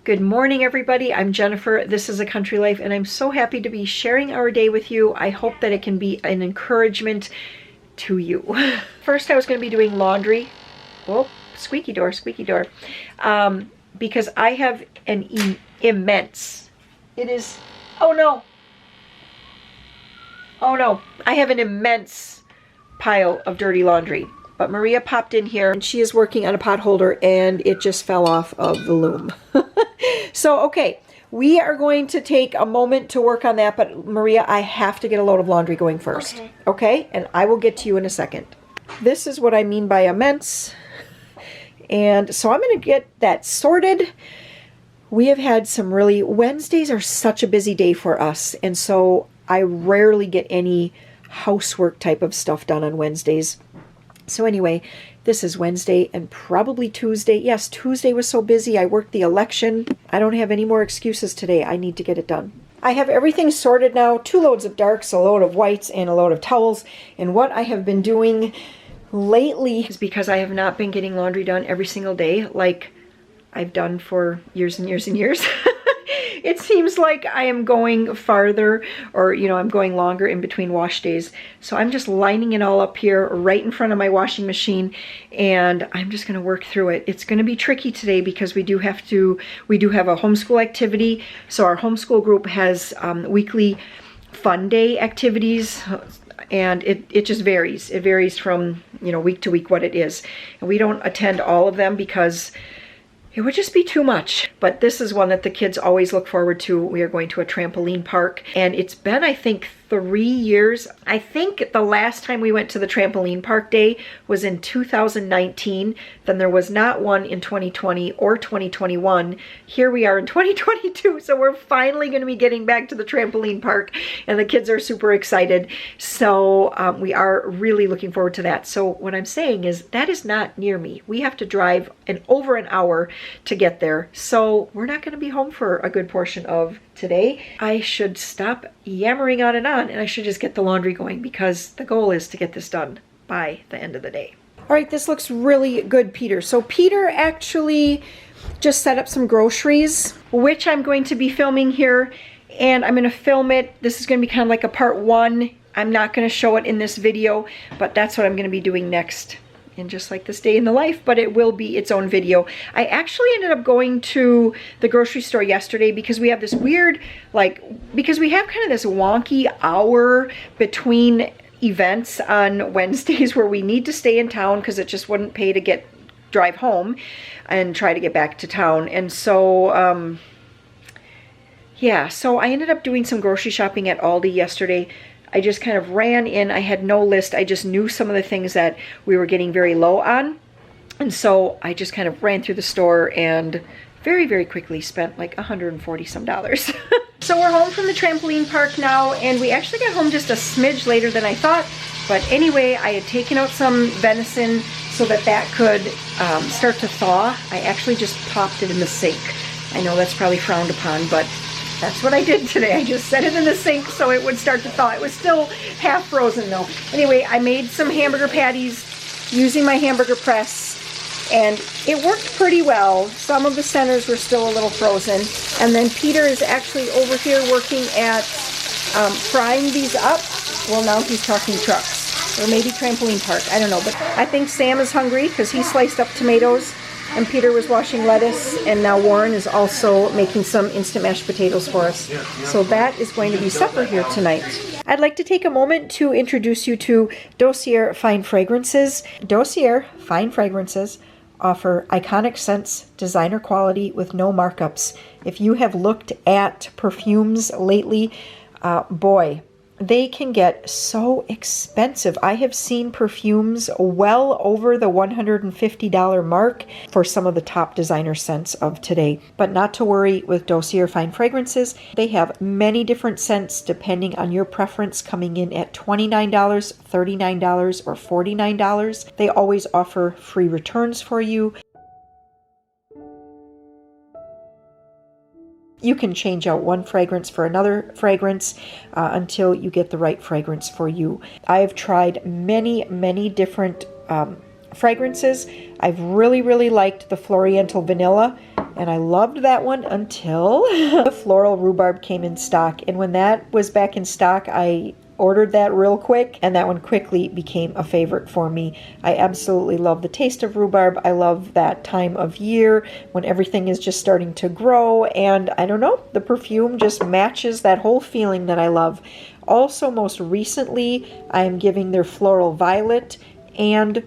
Good morning, everybody. I'm Jennifer. This is A Country Life, and I'm so happy to be sharing our day with you. I hope that it can be an encouragement to you. First, I was going to be doing laundry. Oh, squeaky door, because I have an immense, oh no, I have an immense pile of dirty laundry. But Maria popped in here and she is working on a pot holder and it just fell off of the loom. So, okay, we are going to take a moment to work on that, but Maria, I have to get a load of laundry going first. Okay? And I will get to you in a second. This is what I mean by immense. And so I'm going to get that sorted. We have had some Wednesdays are such a busy day for us. And so I rarely get any housework type of stuff done on Wednesdays. So anyway, this is Wednesday and probably Tuesday. Yes, Tuesday was so busy. I worked the election. I don't have any more excuses today. I need to get it done. I have everything sorted now. 2 loads of darks, a load of whites, and a load of towels. And what I have been doing lately is because I have not been getting laundry done every single day like I've done for years and years and years. It seems like I am going farther, or I'm going longer in between wash days. So I'm just lining it all up here right in front of my washing machine, and I'm just going to work through it. It's going to be tricky today because we do have a homeschool activity. So our homeschool group has weekly fun day activities, and it just varies. It varies from week to week what it is, and we don't attend all of them because it would just be too much. But this is one that the kids always look forward to. We are going to a trampoline park, and it's been, I think, 3 years. I think the last time we went to the trampoline park day was in 2019. Then there was not one in 2020 or 2021. Here we are in 2022, so we're finally going to be getting back to the trampoline park, and the kids are super excited. So we are really looking forward to that. So what I'm saying is that is not near me. We have to drive over an hour to get there. So we're not going to be home for a good portion of today. I should stop yammering on, and I should just get the laundry going because the goal is to get this done by the end of the day. All right, this looks really good, Peter. So Peter actually just set up some groceries, which I'm going to be filming here, and I'm going to film it. This is going to be kind of like a part 1. I'm not going to show it in this video, but that's what I'm going to be doing next. And just like this day in the life, but it will be its own video. I actually ended up going to the grocery store yesterday because we have this weird, because we have kind of this wonky hour between events on Wednesdays where we need to stay in town because it just wouldn't pay to drive home and try to get back to town. And so, yeah, so I ended up doing some grocery shopping at Aldi yesterday. I just kind of ran in. I had no list. I just knew some of the things that we were getting very low on. And so I just kind of ran through the store and very, very quickly spent like $140 some. So we're home from the trampoline park now, and we actually got home just a smidge later than I thought. But anyway, I had taken out some venison so that could start to thaw. I actually just popped it in the sink. I know that's probably frowned upon, but that's what I did today. I just set it in the sink so it would start to thaw. It was still half frozen though. Anyway, I made some hamburger patties using my hamburger press, and it worked pretty well. Some of the centers were still a little frozen. And then Peter is actually over here working at frying these up. Well, now he's talking trucks, or maybe trampoline park. I don't know, but I think Sam is hungry because he sliced up tomatoes. And Peter was washing lettuce, and now Warren is also making some instant mashed potatoes for us. So that is going to be supper here tonight. I'd like to take a moment to introduce you to Dossier Fine Fragrances. Dossier Fine Fragrances offer iconic scents, designer quality with no markups. If you have looked at perfumes lately, boy, they can get so expensive. I have seen perfumes well over the $150 mark for some of the top designer scents of today. But not to worry with Dossier Fine Fragrances. They have many different scents depending on your preference, coming in at $29, $39, or $49. They always offer free returns for you. You can change out one fragrance for another fragrance until you get the right fragrance for you. I have tried many, many different fragrances. I've really, really liked the Floriental Vanilla. And I loved that one until the floral rhubarb came in stock. And when that was back in stock, I ordered that real quick, and that one quickly became a favorite for me. I absolutely love the taste of rhubarb. I love that time of year when everything is just starting to grow, and I don't know, the perfume just matches that whole feeling that I love. Also, most recently, I am giving their floral violet and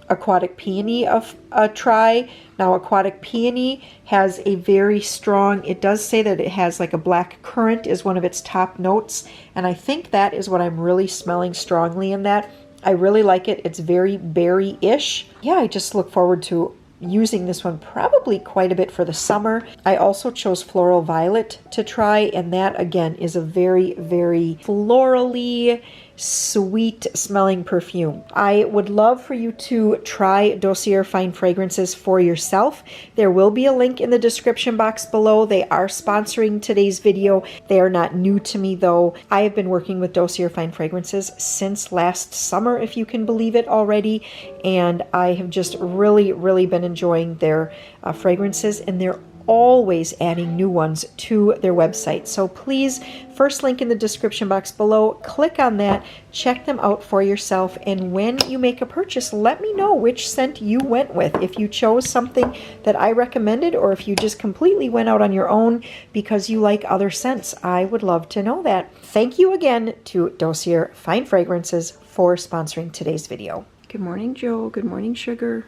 aquatic peony a try. Now, aquatic peony has a very strong, it does say that it has like a black currant is one of its top notes, and I think that is what I'm really smelling strongly in that. I really like it. It's very berry-ish. Yeah, I just look forward to using this one probably quite a bit for the summer. I also chose floral violet to try, and that again is a very, very florally sweet smelling perfume. I would love for you to try Dossier Fine Fragrances for yourself. There will be a link in the description box below. They are sponsoring today's video. They are not new to me though. I have been working with Dossier Fine Fragrances since last summer, if you can believe it already, and I have just really been enjoying their fragrances, and they're always adding new ones to their website. So please, first link in the description box below, click on that, check them out for yourself, and when you make a purchase, let me know which scent you went with. If you chose something that I recommended, or if you just completely went out on your own because you like other scents, I would love to know that. Thank you again to Dossier Fine Fragrances for sponsoring today's video. Good morning, Joe. Good morning, Sugar.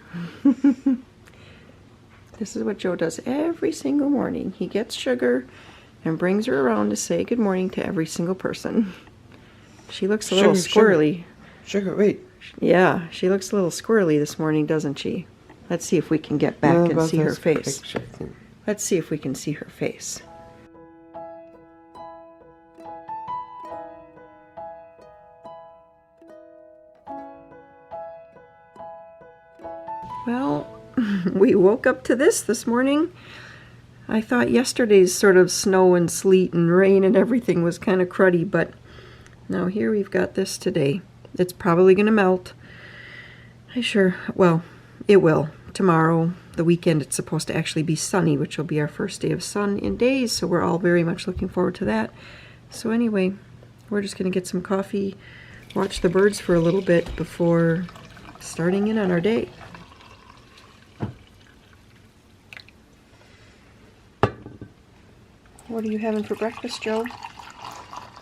This is what Joe does every single morning. He gets Sugar and brings her around to say good morning to every single person. She looks a little squirrely. Sugar, wait. Yeah, she looks a little squirrely this morning, doesn't she? Let's see if we can get back and see her face. Let's see if we can see her face. Well, we woke up to this morning. I thought yesterday's sort of snow and sleet and rain and everything was kind of cruddy, but now here we've got this today. It's probably going to melt. Well, it will. Tomorrow, the weekend, it's supposed to actually be sunny, which will be our first day of sun in days, so we're all very much looking forward to that. So anyway, we're just going to get some coffee, watch the birds for a little bit before starting in on our day. What are you having for breakfast, Joe?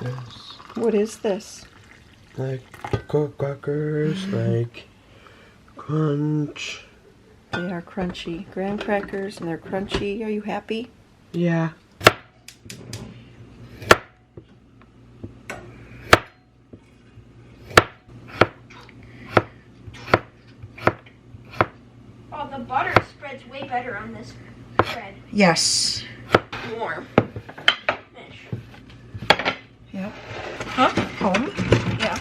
This. What is this? Like crackers, like crunch. They are crunchy. Graham crackers, and they're crunchy. Are you happy? Yeah. Oh, the butter spreads way better on this bread. Yes. Warm. Finish. Yep. Huh? Home? Yeah.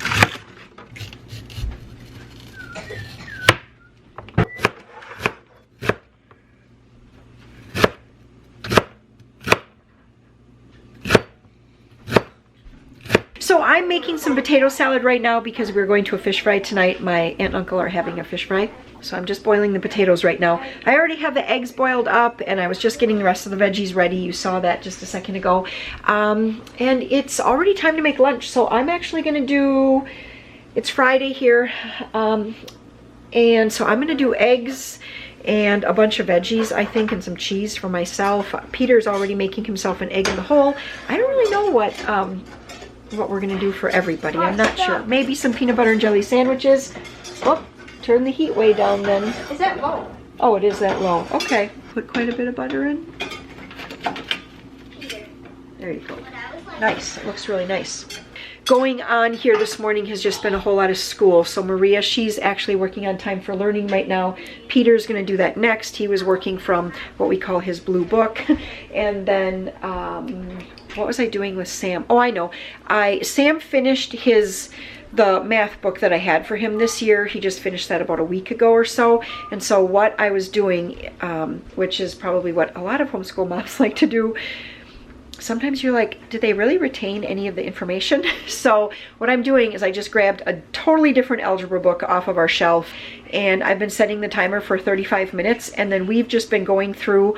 So I'm making some potato salad right now because we're going to a fish fry tonight. My aunt and uncle are having a fish fry. So I'm just boiling the potatoes right now. I already have the eggs boiled up, and I was just getting the rest of the veggies ready. You saw that just a second ago. And it's already time to make lunch. So I'm actually going to do, it's Friday here. And so I'm going to do eggs and a bunch of veggies, I think, and some cheese for myself. Peter's already making himself an egg in the hole. I don't really know what we're going to do for everybody. I'm not sure. Maybe some peanut butter and jelly sandwiches. Oh. Turn the heat way down then. Is that low? Oh, it is that low. Okay. Put quite a bit of butter in. There you go. Nice. It looks really nice. Going on here this morning has just been a whole lot of school. So Maria, she's actually working on Time for Learning right now. Peter's going to do that next. He was working from what we call his blue book. And then, what was I doing with Sam? Oh, I know. Sam finished the math book that I had for him this year. He just finished that about a week ago or so. And so what I was doing, which is probably what a lot of homeschool moms like to do, sometimes you're like, did they really retain any of the information? So what I'm doing is I just grabbed a totally different algebra book off of our shelf, and I've been setting the timer for 35 minutes, and then we've just been going through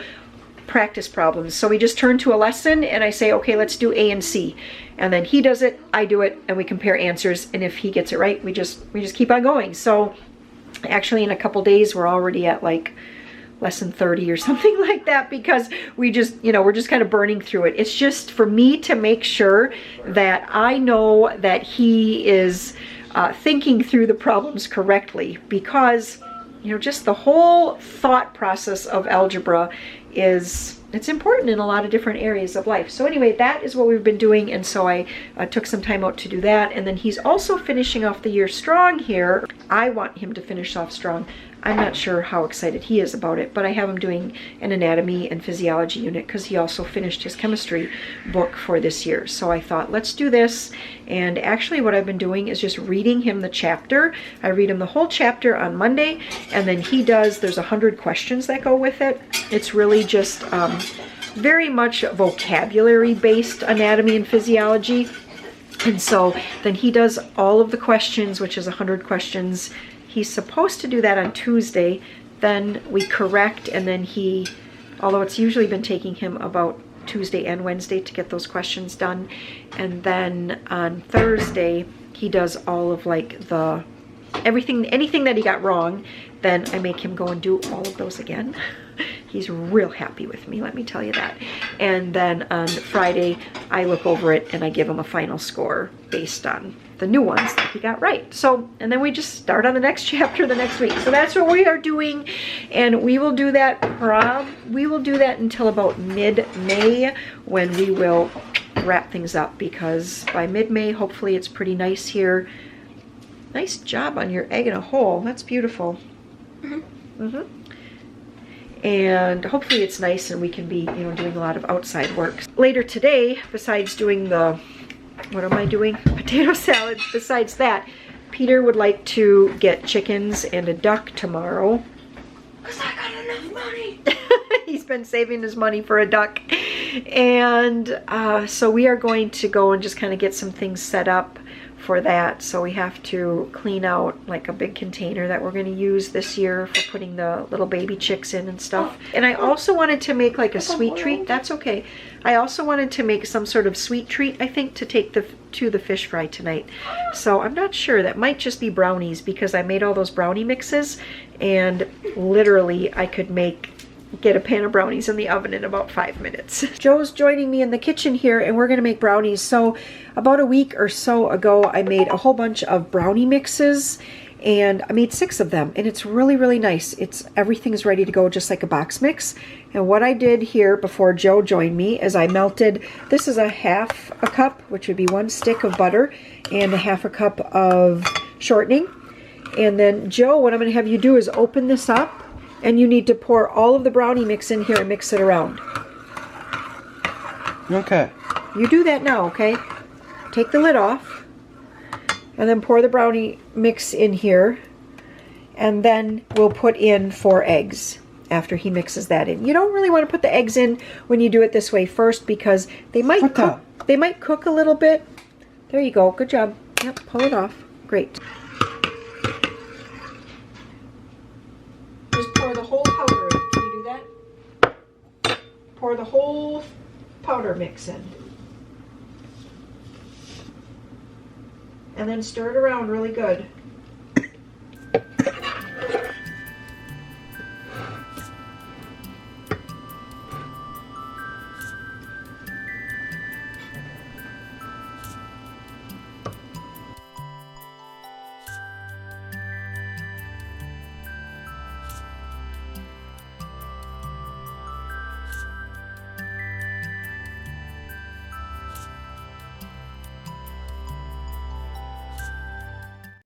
practice problems. So we just turn to a lesson and I say, okay, let's do A and C. And then he does it, I do it, and we compare answers. And if he gets it right, we just keep on going. So actually in a couple days, we're already at like lesson 30 or something like that, because we just, you know, we're just kind of burning through it. It's just for me to make sure that I know that he is thinking through the problems correctly, because, you know, just the whole thought process of algebra it's important in a lot of different areas of life. So anyway, that is what we've been doing, and so I took some time out to do that. And then he's also finishing off the year strong here. I want him to finish off strong. I'm not sure how excited he is about it, but I have him doing an anatomy and physiology unit because he also finished his chemistry book for this year. So I thought, let's do this. And actually what I've been doing is just reading him the chapter. I read him the whole chapter on Monday, and then there's 100 questions that go with it. It's really just very much vocabulary-based anatomy and physiology. And so then he does all of the questions, which is 100 questions. He's supposed to do that on Tuesday. Then we correct, and then although it's usually been taking him about Tuesday and Wednesday to get those questions done. And then on Thursday, he does all of like anything that he got wrong. Then I make him go and do all of those again. He's real happy with me, let me tell you that. And then on Friday, I look over it and I give him a final score based on the new ones that he got right. So, and then we just start on the next chapter the next week. So that's what we are doing, and we will do that until about mid-May, when we will wrap things up, because by mid-May, hopefully it's pretty nice here. Nice job on your egg in a hole. That's beautiful. And hopefully it's nice and we can be, you know, doing a lot of outside work. Later today, besides doing what am I doing? Potato salad. Besides that, Peter would like to get chickens and a duck tomorrow. Because I got enough money. He's been saving his money for a duck. And so we are going to go and just kind of get some things set up for that. So we have to clean out like a big container that we're going to use this year for putting the little baby chicks in and stuff. And I also wanted to make like a sweet treat. That's okay. I also wanted to make some sort of sweet treat, I think, to take to the fish fry tonight. So I'm not sure. That might just be brownies, because I made all those brownie mixes, and literally I could get a pan of brownies in the oven in about 5 minutes. Joe's joining me in the kitchen here, and we're gonna make brownies. So about a week or so ago, I made a whole bunch of brownie mixes, and I made 6 of them, and it's really, really nice. Everything's ready to go, just like a box mix. And what I did here before Joe joined me is I melted, this is a half a cup, which would be 1 stick of butter, and a half a cup of shortening. And then Joe, what I'm gonna have you do is open this up, and you need to pour all of the brownie mix in here and mix it around. Okay. You do that now, okay? Take the lid off, and then pour the brownie mix in here, and then we'll put in 4 eggs after he mixes that in. You don't really want to put the eggs in when you do it this way first, because they might cook. They might cook a little bit. There you go. Good job. Yep, pull it off. Great. Just pour the whole powder in. Can you do that? Pour the whole powder mix in. And then stir it around really good.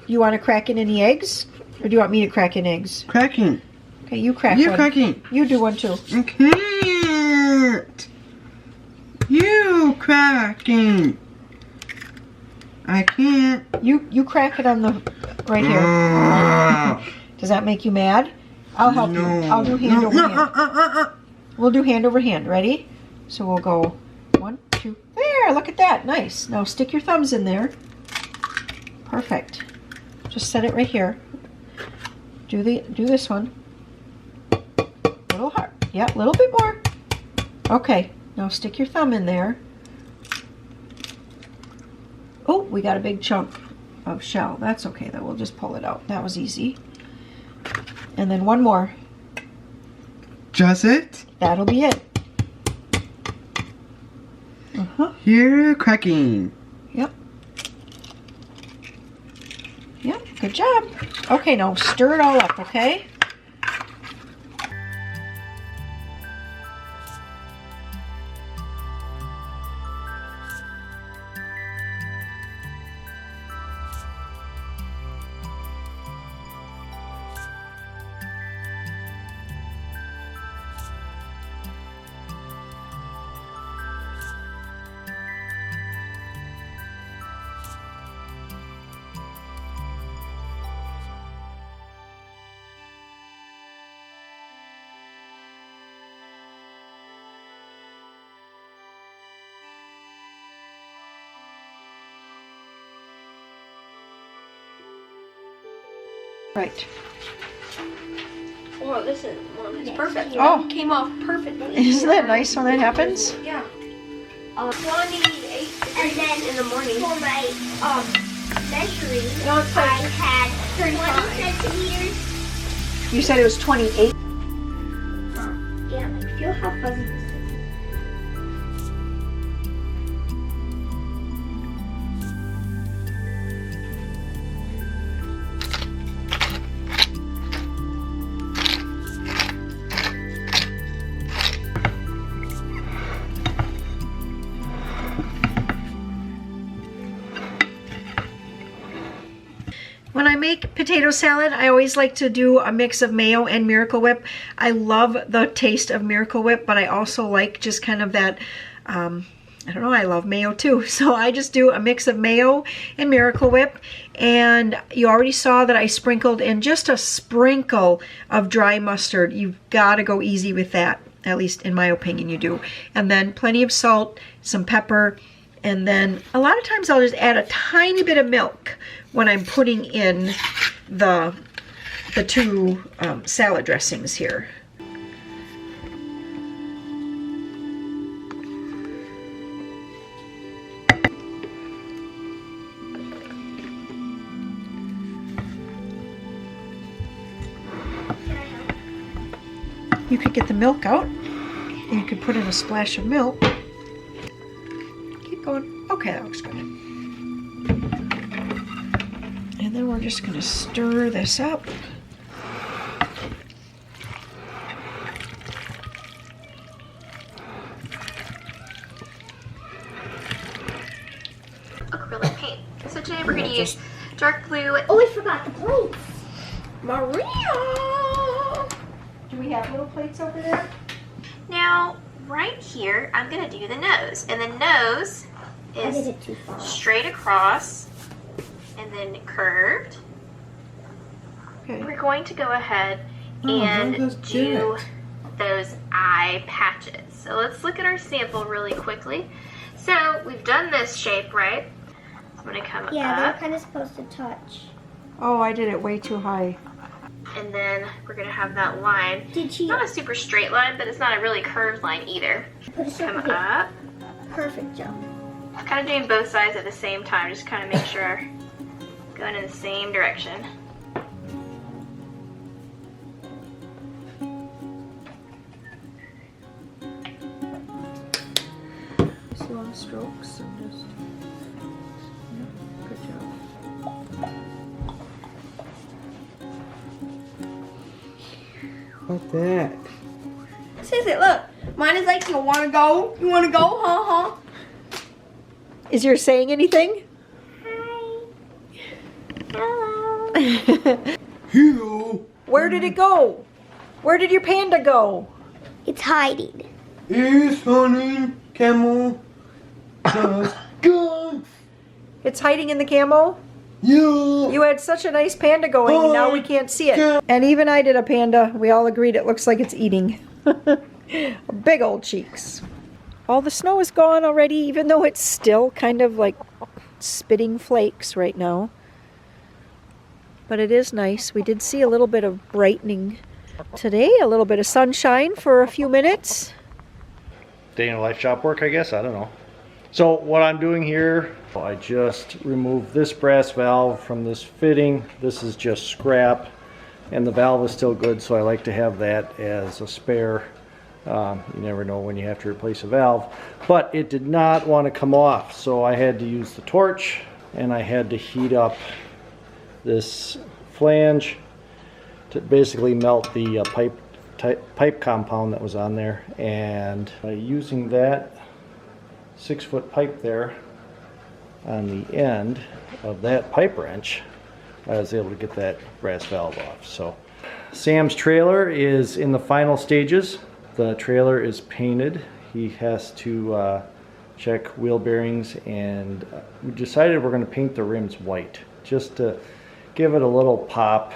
You want to crack in any eggs? Or do you want me to crack in eggs? Cracking. Okay, you crack You're one. cracking. You do one too. I can't. You cracking. I can't. You crack it on the right here. Does that make you mad? I'll help you. I'll do hand over hand. We'll do hand over hand. Ready? So we'll go 1, There, look at that. Nice. Now stick your thumbs in there. Perfect. Just set it right here. Do this one. Little hard. Yeah, a little bit more. Okay. Now stick your thumb in there. Oh, we got a big chunk of shell. That's okay though. We'll just pull it out. That was easy. And then one more. Just it? That'll be it. Here, cracking. Yep. Yep, good job. Okay, now stir it all up, okay? Right. Whoa, this is perfect. Oh. It came off perfectly. Isn't that nice when that happens? Yeah. 28 degrees in the morning. For my measuring, No, it's like, I had 20 centimeters. you said it was 28. Yeah, like feel how fuzzy this is. When I make potato salad, I always like to do a mix of mayo and Miracle Whip. I love the taste of Miracle Whip, but I also like just kind of that, I don't know, I love mayo too. So I just do a mix of mayo and Miracle Whip. And you already saw that I sprinkled in just a sprinkle of dry mustard. You've got to go easy with that, at least in my opinion you do. And then plenty of salt, some pepper, and then a lot of times I'll just add a tiny bit of milk when I'm putting in the two salad dressings here. You could get the milk out, and you could put in a splash of milk. Keep going. Okay, that looks good. And then we're just going to stir this up. Acrylic paint. So today we're going to use dark blue. Oh, I forgot the plates. Maria! Do we have little plates over there? Now, right here, I'm going to do the nose. And the nose I did is it too far. straight across and then curved. Okay. We're going to go ahead Oh, and just do it. those eye patches. So let's look at our sample really quickly. So we've done this shape, right? I'm going to come Yeah, they're up, kind of supposed to touch. Oh, I did it way too high. and then we're going to have that line. Did she Not a super straight line, but it's not a really curved line either. put a Come circle here? up. Perfect job. Kind of doing both sides at the same time, just kind of make sure going in the same direction. Slow strokes and just, yeah, good job. What's that? Seriously, look. Mine is like, you wanna go? You wanna go? Huh? Is yours saying anything? Hi. Hello. Hello. Where did it go? Where did your panda go? It's hiding. Is honey camel just gone? It's hiding in the camo? Yeah. You had such a nice panda going, and now we can't see it. And even I did a panda. We all agreed it looks like it's eating. Big old cheeks. All the snow is gone already, even though it's still kind of like spitting flakes right now. But it is nice. We did see a little bit of brightening today, a little bit of sunshine for a few minutes. Day in a life shop work, I guess. I don't know. So what I'm doing here, I just removed this brass valve from this fitting. This is just scrap, and the valve is still good, so I like to have that as a spare. You never know when you have to replace a valve. But it did not want to come off, so I had to use the torch, and I had to heat up this flange to basically melt the pipe compound that was on there. And by using that 6-foot pipe there on the end of that pipe wrench, I was able to get that brass valve off. So Sam's trailer is in the final stages. The trailer is painted. He has to check wheel bearings, and we decided we're going to paint the rims white just to give it a little pop,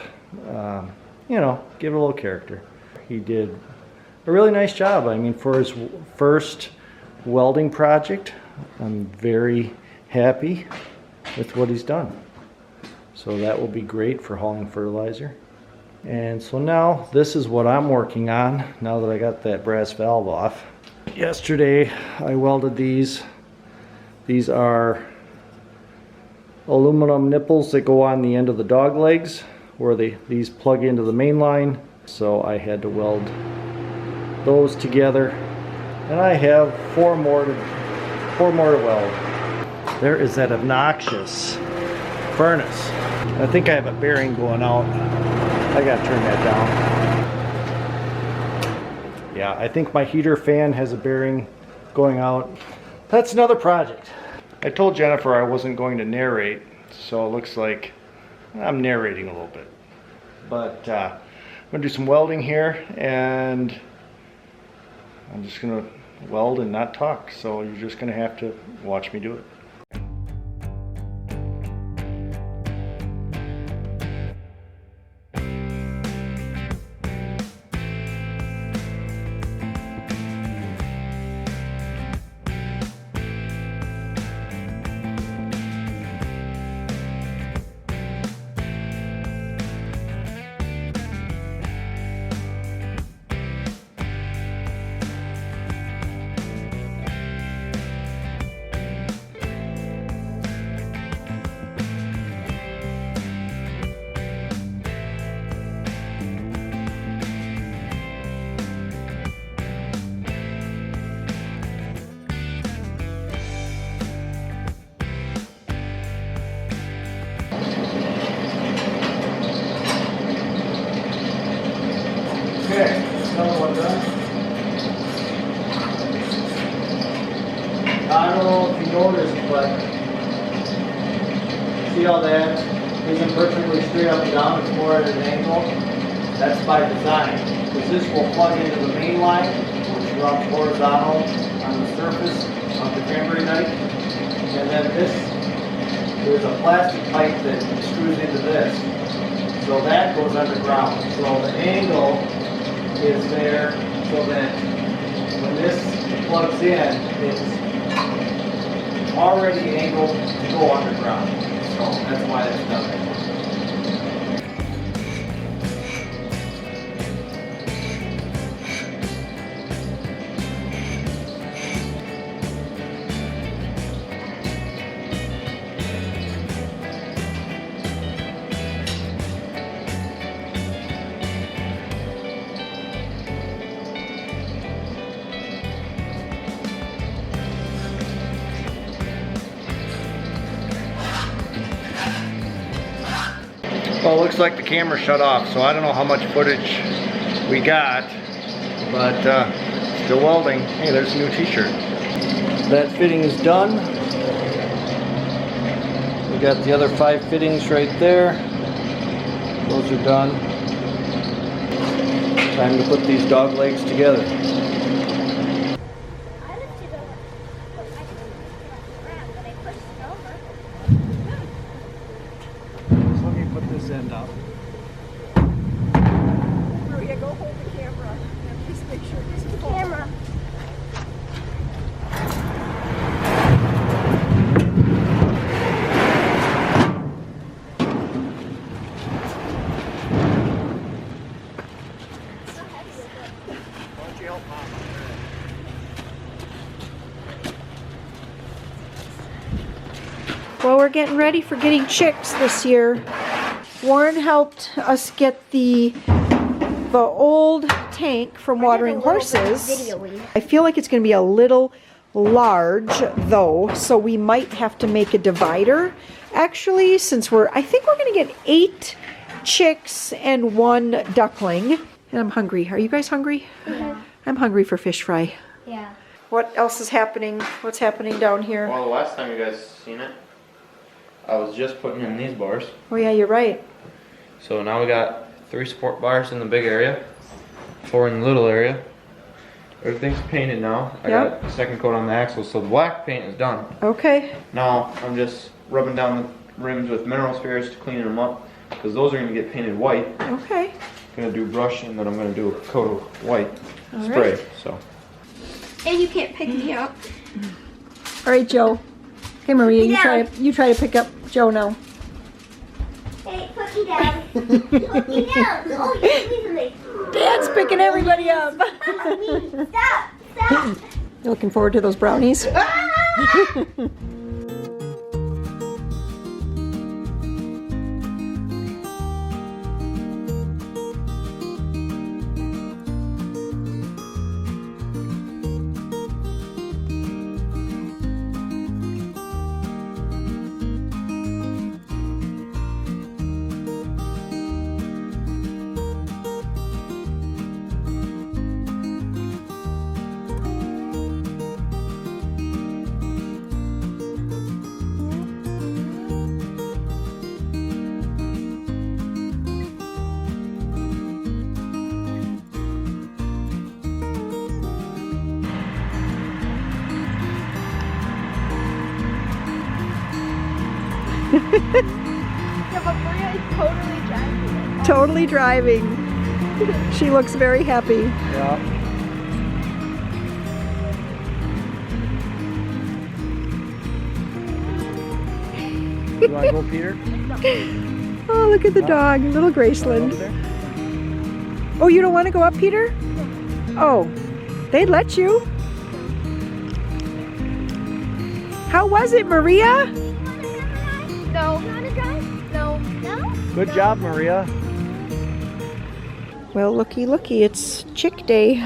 you know, give it a little character. He did a really nice job. I mean, for his first welding project, I'm very happy with what he's done. So that will be great for hauling fertilizer. And so now this is what I'm working on now that I got that brass valve off. Yesterday I welded these. These are aluminum nipples that go on the end of the dog legs where these plug into the main line. So I had to weld those together, and I have four more to weld. There is that obnoxious furnace. I think I have a bearing going out. I gotta turn that down. Yeah, I think my heater fan has a bearing going out. That's another project. I told Jennifer I wasn't going to narrate, so it looks like I'm narrating a little bit. But I'm gonna do some welding here, and I'm just gonna weld and not talk. So you're just gonna have to watch me do it. Okay, another one done. I don't know if you noticed, but see how that isn't perfectly straight up and down, it's more at an angle? That's by design, because this will plug into the main line, which runs horizontal on the surface of the cranberry knife. And then there's a plastic pipe that screws into this. So that goes underground. So the angle is there so that when this plugs in, it's already angled to go underground. So that's why it's done that way. Well, it looks like the camera shut off, so I don't know how much footage we got, but still welding. Hey, there's a new t-shirt. That fitting is done. We got the other 5 fittings right there. Those are done. Time to put these dog legs together. End up. Maria, go hold the camera. And please make sure this is Camera. Well, we're getting ready for getting chicks this year. Warren helped us get the old tank from watering horses. I feel like it's going to be a little large though, so we might have to make a divider actually, since I think we're going to get 8 chicks and 1 duckling. And I'm hungry. Are you guys hungry? I'm hungry for fish fry. Yeah. What else is happening? What's happening down here? Well, the last time you guys seen it, I was just putting in these bars. Oh yeah, you're right. So now we got 3 support bars in the big area, 4 in the little area. Everything's painted now. I got a second coat on the axle, so the black paint is done. Okay. Now I'm just rubbing down the rims with mineral spirits to clean them up, because those are going to get painted white. Okay. I'm going to do brush, and then I'm going to do a coat of white All spray. right. So. And you can't pick me up. All right, Joe. Okay, Maria, you try to pick up Joe now. Hey, put me down. Put me down. Oh, you're leaving me. Dad's picking everybody up. Stop. You looking forward to those brownies? Yeah, but Maria is totally driving. Totally driving. She looks very happy. Yeah. You want to go, Peter? Oh, look at the dog, little Graceland. Oh, you don't want to go up, Peter? Oh, they'd let you. How was it, Maria? No. You want to drive? No. No? Good job, Maria. Well, looky, it's chick day.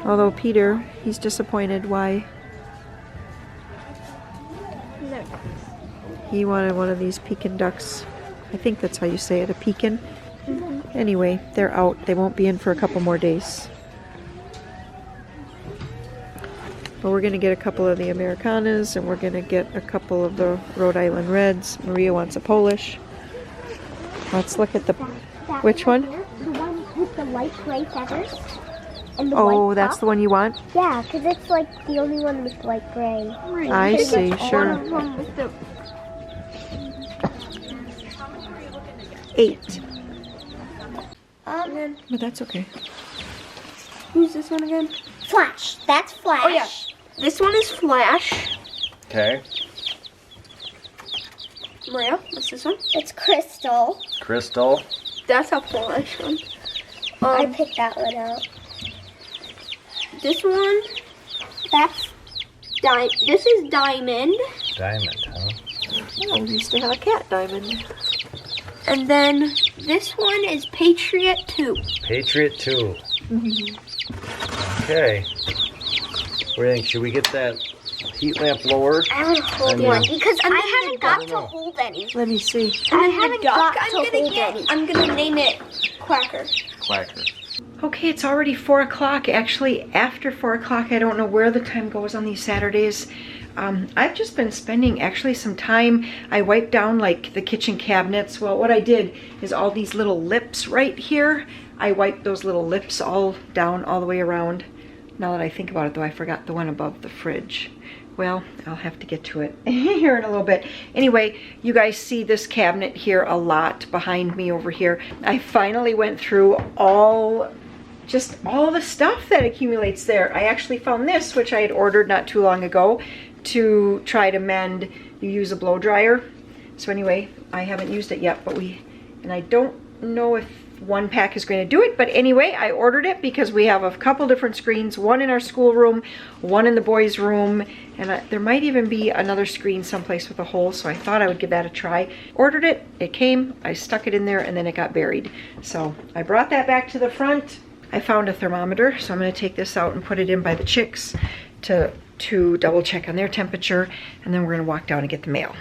Although Peter, he's disappointed. Why? No. He wanted one of these Pekin ducks. I think that's how you say it, a Pekin. Anyway, they're out. They won't be in for a couple more days. But we're going to get a couple of the Americanas, and we're going to get a couple of the Rhode Island Reds. Maria wants a Polish. Let's look at the... Which one? Here, the one with the light gray feathers. And the Oh, white that's top. the one you want? Yeah, because it's like the only one with light gray. I see, sure. One of them with the 8. But that's okay. who's this one again? Flash. That's Flash. Oh yeah. This one is Flash. Okay. Maria, what's this one? It's Crystal. Crystal. That's a Flash one. I picked that one out. This one, that's this is Diamond. Diamond, huh? Oh, we used to have a cat, Diamond. And then this one is Patriot 2. Patriot 2. Okay. What do you think? Should we get that heat lamp lowered? I haven't hold one because I haven't got to hold any. Let me see. I haven't got to hold any. I'm gonna name it Quacker. Quacker. Okay, it's already 4 o'clock. Actually, after 4 o'clock, I don't know where the time goes on these Saturdays. I've just been spending actually some time. I wiped down like the kitchen cabinets. Well, what I did is all these little lips right here. I wiped those little lips all down all the way around. Now that I think about it though, I forgot the one above the fridge. Well, I'll have to get to it here in a little bit. Anyway, you guys see this cabinet here a lot behind me over here. I finally went through just all the stuff that accumulates there. I actually found this, which I had ordered not too long ago to try to mend. You use a blow dryer. So anyway, I haven't used it yet, but and I don't know if one pack is going to do it. But anyway, I ordered it because we have a couple different screens, one in our schoolroom, one in the boys' room, and there might even be another screen someplace with a hole, so I thought I would give that a try. Ordered it, it came, I stuck it in there, and then it got buried. So I brought that back to the front. I found a thermometer, so I'm going to take this out and put it in by the chicks to double check on their temperature, and then we're going to walk down and get the mail.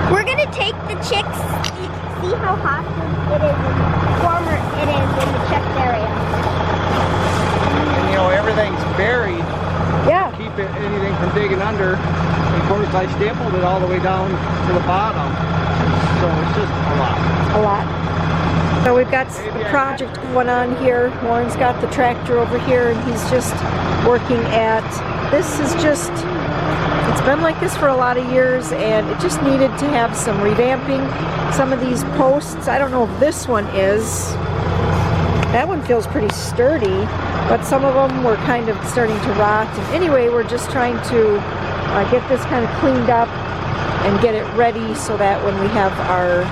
We're gonna take the chicks, see how hot it is and warmer it is in the checked area. And you know, everything's buried. Yeah. Keep anything from digging under. And of course, I stapled it all the way down to the bottom. So it's just a lot. A lot. So we've got the project going on here. Warren's got the tractor over here, and he's just working at, this is just, it's been like this for a lot of years, and it just needed to have some revamping. Some of these posts, I don't know if this one is, that one feels pretty sturdy, but some of them were kind of starting to rot. And anyway, we're just trying to get this kind of cleaned up and get it ready so that when we have our,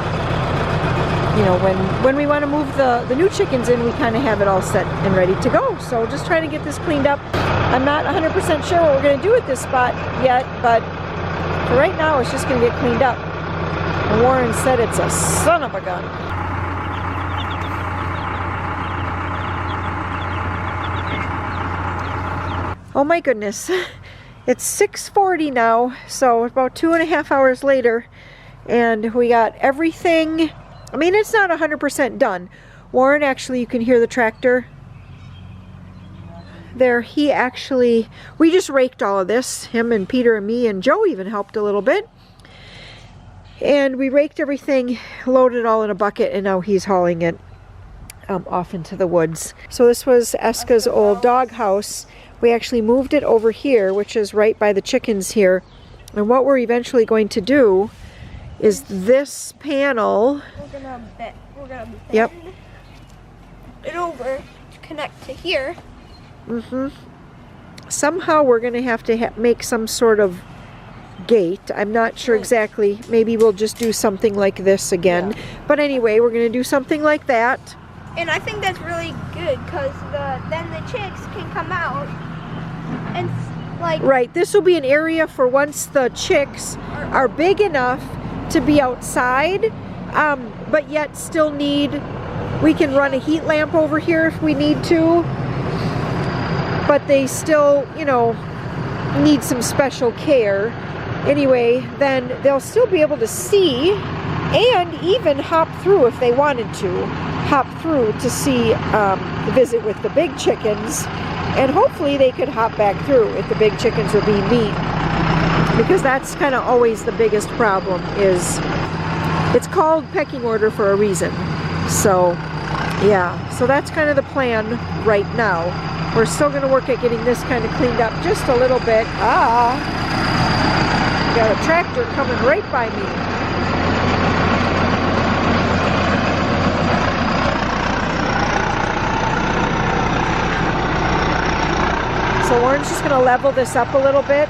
you know, when we want to move the new chickens in, we kind of have it all set and ready to go. So just trying to get this cleaned up. I'm not 100% sure what we're going to do at this spot yet, but for right now it's just going to get cleaned up. And Warren said it's a son of a gun. Oh my goodness. It's 6:40 now, so about 2.5 hours later, and we got everything. I mean, it's not 100% done. Warren, actually, you can hear the tractor there. He actually, we just raked all of this. Him and Peter and me and Joe even helped a little bit. And we raked everything, loaded it all in a bucket, and now he's hauling it off into the woods. So this was Eska's old dog house. We actually moved it over here, which is right by the chickens here. And what we're eventually going to do is this panel. We're gonna bend Yep. it over to connect to here. Somehow we're going to have to make some sort of gate. I'm not sure exactly. Maybe we'll just do something like this again. Yeah. But anyway, we're going to do something like that. And I think that's really good because then the chicks can come out and like. Right. This will be an area for once the chicks are big enough to be outside, but yet still need. We can run a heat lamp over here if we need to. But they still, you know, need some special care. Anyway, then they'll still be able to see and even hop through if they wanted to. Hop through to see, visit with the big chickens. And hopefully they could hop back through if the big chickens are being mean. Because that's kind of always the biggest problem is, it's called pecking order for a reason. So, yeah. So that's kind of the plan right now. We're still going to work at getting this kind of cleaned up just a little bit. Got a tractor coming right by me. So Warren's just going to level this up a little bit.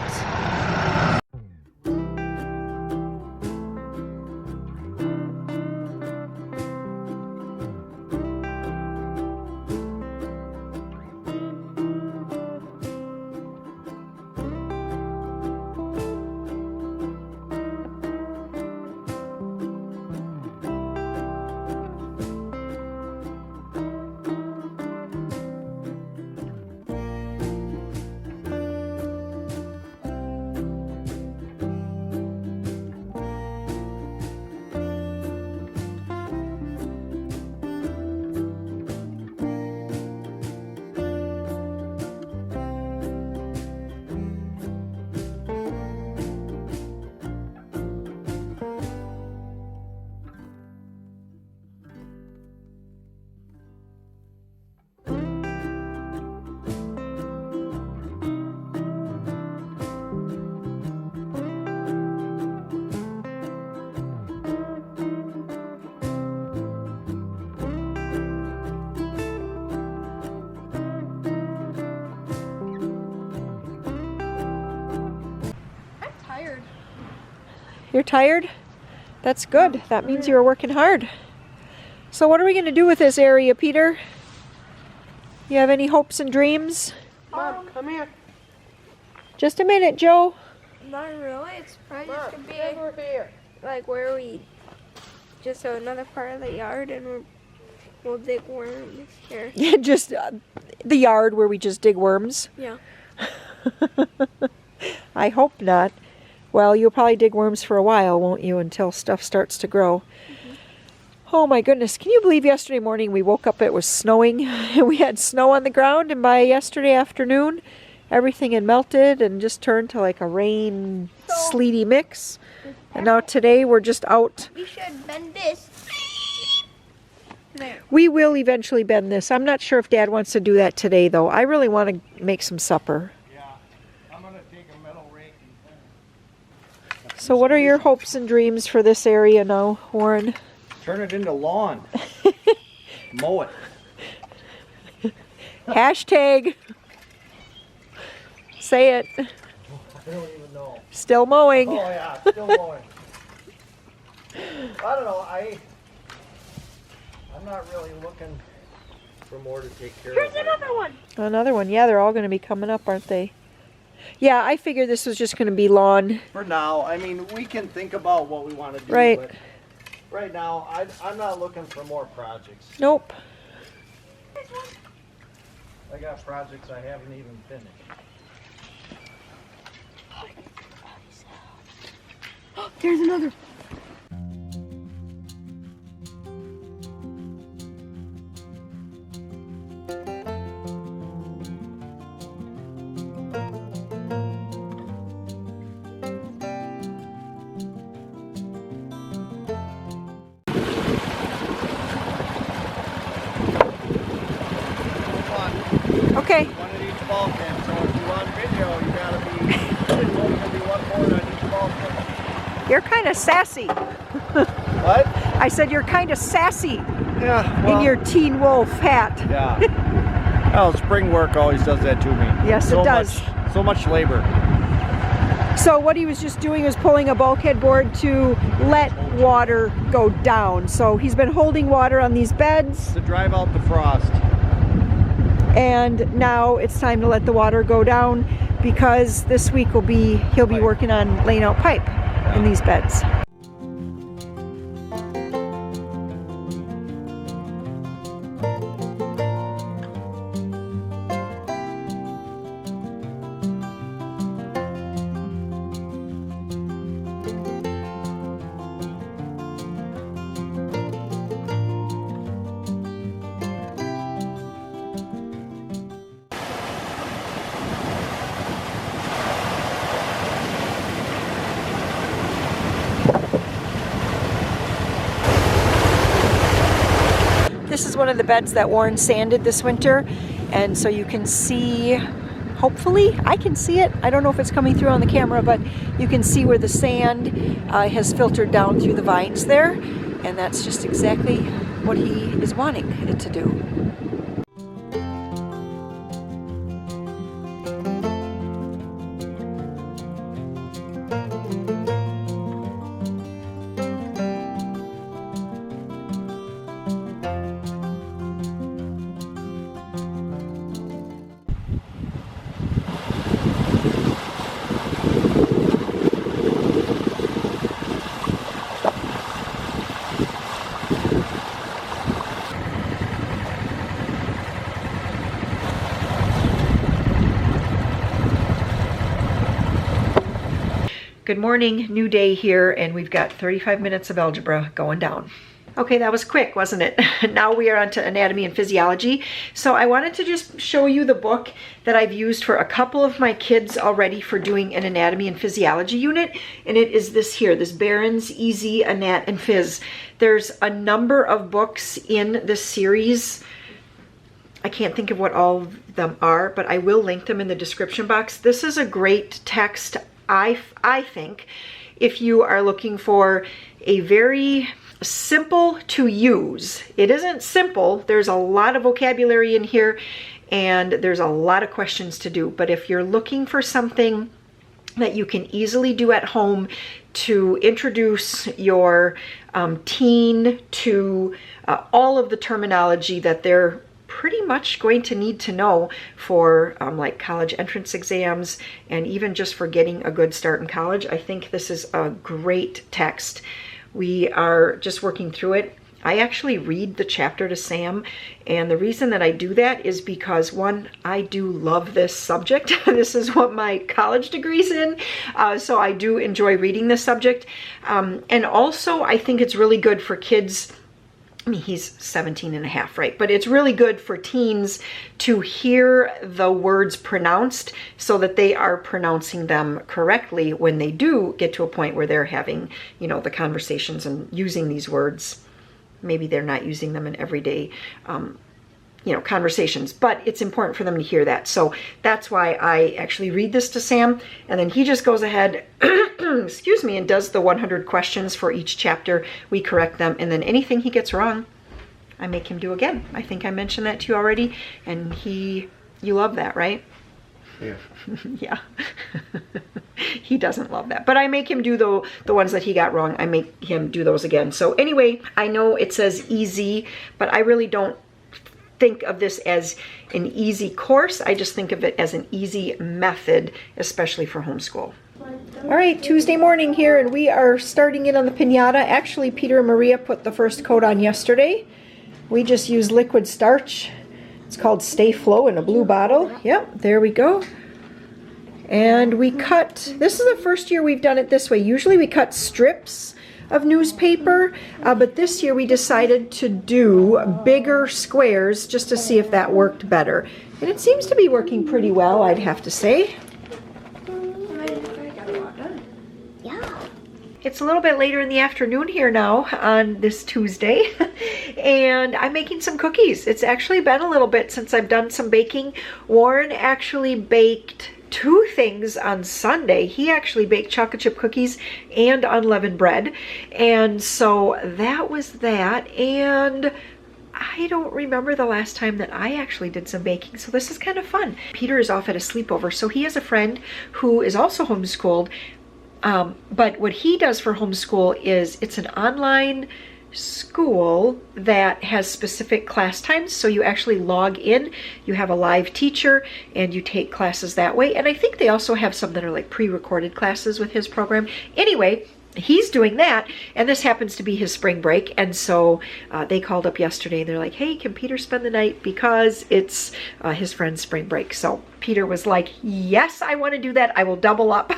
You're tired? That's good. That means you were working hard. So what are we going to do with this area, Peter? You have any hopes and dreams? Mom, come here. Just a minute, Joe. Not really. It's probably just Mom, gonna be come over here. like where we just another part of the yard, and we'll dig worms here. Yeah, just the yard where we just dig worms. Yeah. I hope not. Well, you'll probably dig worms for a while, won't you, until stuff starts to grow. Oh my goodness, can you believe yesterday morning we woke up, it was snowing, and we had snow on the ground, and by yesterday afternoon everything had melted and just turned to like a rain, sleety mix. And now today we're just out. We should bend this. There. We will eventually bend this. I'm not sure if Dad wants to do that today though. I really want to make some supper. Yeah, I'm gonna take a metal rake and So what are your hopes and dreams for this area now, Warren? turn it into lawn. Mow it. Hashtag. Say it. I don't even know. Still mowing. Oh yeah, still mowing. I don't know. I'm not really looking for more to take care Here's of. another one. Another one. Yeah, they're all going to be coming up, aren't they? Yeah, I figured this was just going to be lawn. For now, I mean, we can think about what we want to do. Right. But right now, I'm not looking for more projects. Nope. I got projects I haven't even finished. There's another. Okay. One at each bulkhead. So if you want video, you gotta be. There's only gonna be one board on each bulkhead. You're kind of sassy. What? I said you're kind of sassy Yeah. Well, in your Teen Wolf hat. Yeah. Oh, spring work always does that to me. Yes, it does. So much labor. So what he was just doing was pulling a bulkhead board to let water go down. So he's been holding water on these beds, To drive out the frost. and now it's time to let the water go down because this week he'll be working on laying out pipe in these beds. This is one of the beds that Warren sanded this winter, and so you can see, hopefully, I can see it. I don't know if it's coming through on the camera, but you can see where the sand has filtered down through the vines there, and that's just exactly what he is wanting it to do. Good morning, new day here, and we've got 35 minutes of algebra going down. Okay, that was quick, wasn't it? Now we are on to anatomy and physiology. So I wanted to just show you the book that I've used for a couple of my kids already for doing an anatomy and physiology unit, and it is this here, this Barron's Easy Anat and Phys. There's a number of books in this series. I can't think of what all of them are, but I will link them in the description box. This is a great text, I think, if you are looking for a very simple to use. It isn't simple. There's a lot of vocabulary in here and there's a lot of questions to do. But if you're looking for something that you can easily do at home to introduce your teen to all of the terminology that they're pretty much going to need to know for like college entrance exams and even just for getting a good start in college. I think this is a great text. We are just working through it. I actually read the chapter to Sam, and the reason that I do that is because, one, I do love this subject. This is what my college degree's in, so I do enjoy reading this subject. And also, I think it's really good for kids. I mean, he's 17 and a half, right? But it's really good for teens to hear the words pronounced so that they are pronouncing them correctly when they do get to a point where they're having, you know, the conversations and using these words. Maybe they're not using them in everyday, you know, conversations, but it's important for them to hear that. So that's why I actually read this to Sam, and then he just goes ahead, excuse me, and does the 100 questions for each chapter. We correct them, and then anything he gets wrong, I make him do again. I think I mentioned that to you already, and you love that, right? Yeah. Yeah. He doesn't love that. But I make him do the ones that he got wrong. I make him do those again. So anyway, I know it says easy, but I really don't think of this as an easy course. I just think of it as an easy method, especially for homeschool. All right, Tuesday morning here, and we are starting in on the Pinata. Actually, Peter and Maria put the first coat on yesterday. We just use liquid starch. It's called Stay Flow in a blue bottle. Yep, there we go. And we cut, this is the first year we've done it this way. Usually we cut strips of newspaper, but this year we decided to do bigger squares just to see if that worked better. And it seems to be working pretty well, I'd have to say. Yeah. It's a little bit later in the afternoon here now on this Tuesday, and I'm making some cookies. It's actually been a little bit since I've done some baking. Warren actually baked 2 things on Sunday. He actually baked chocolate chip cookies and unleavened bread, and so that was that. And I don't remember the last time that I actually did some baking, so this is kind of fun. Peter is off at a sleepover, so he has a friend who is also homeschooled. But what he does for homeschool is it's an online school that has specific class times. So you actually log in, you have a live teacher, and you take classes that way. And I think they also have some that are like pre-recorded classes with his program. Anyway, he's doing that, and this happens to be his spring break. And so they called up yesterday and they're like, hey, can Peter spend the night because it's his friend's spring break? So Peter was like, yes, I want to do that. I will double up.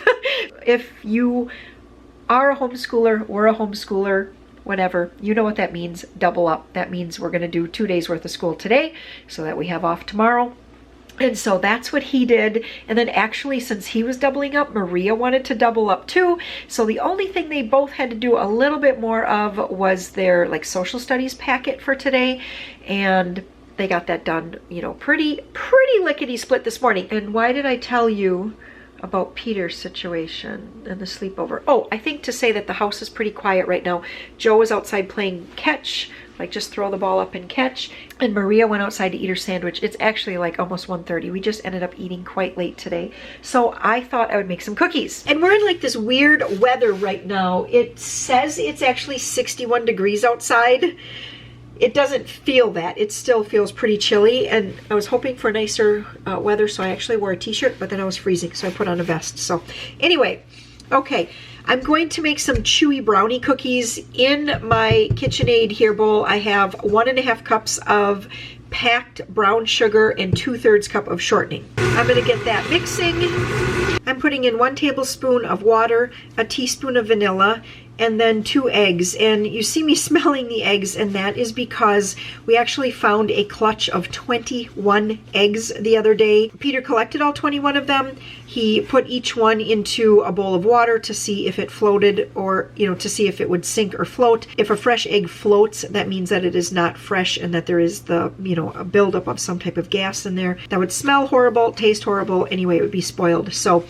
If you are a homeschooler, we're a homeschooler, whatever, you know what that means, double up. That means we're going to do 2 days worth of school today so that we have off tomorrow. And so that's what he did. And then actually, since he was doubling up, Maria wanted to double up too. So the only thing they both had to do a little bit more of was their like social studies packet for today. And they got that done, you know, pretty lickety split this morning. And why did I tell you about Peter's situation and the sleepover? Oh, I think to say that the house is pretty quiet right now. Joe is outside playing catch, like just throw the ball up and catch. And Maria went outside to eat her sandwich. It's actually like almost 1:30. We just ended up eating quite late today. So I thought I would make some cookies. And we're in like this weird weather right now. It says it's actually 61 degrees outside. It doesn't feel that. It still feels pretty chilly, and I was hoping for nicer weather, so I actually wore a t-shirt, but then I was freezing, so I put on a vest. So anyway, okay, I'm going to make some Chewy brownie cookies. In my KitchenAid here bowl, I have 1.5 cups of packed brown sugar and 2/3 cup of shortening. I'm going to get that mixing. I'm putting in 1 tablespoon of water, a teaspoon of vanilla, and then 2 eggs. And you see me smelling the eggs, and that is because we actually found a clutch of 21 eggs the other day. Peter collected all 21 of them. He put each one into a bowl of water to see if it floated, or, you know, to see if it would sink or float. If a fresh egg floats, that means that it is not fresh and that there is the, you know, a buildup of some type of gas in there that would smell horrible, taste horrible. Anyway, it would be spoiled. So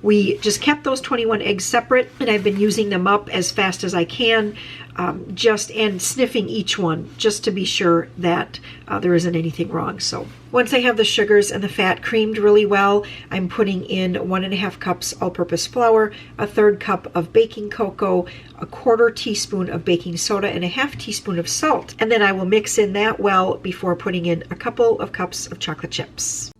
we just kept those 21 eggs separate, and I've been using them up as fast as I can, and sniffing each one just to be sure that there isn't anything wrong. So once I have the sugars and the fat creamed really well, I'm putting in 1.5 cups all-purpose flour, a 1/3 cup of baking cocoa, a 1/4 teaspoon of baking soda, and a 1/2 teaspoon of salt. And then I will mix in that well before putting in a couple of cups of chocolate chips.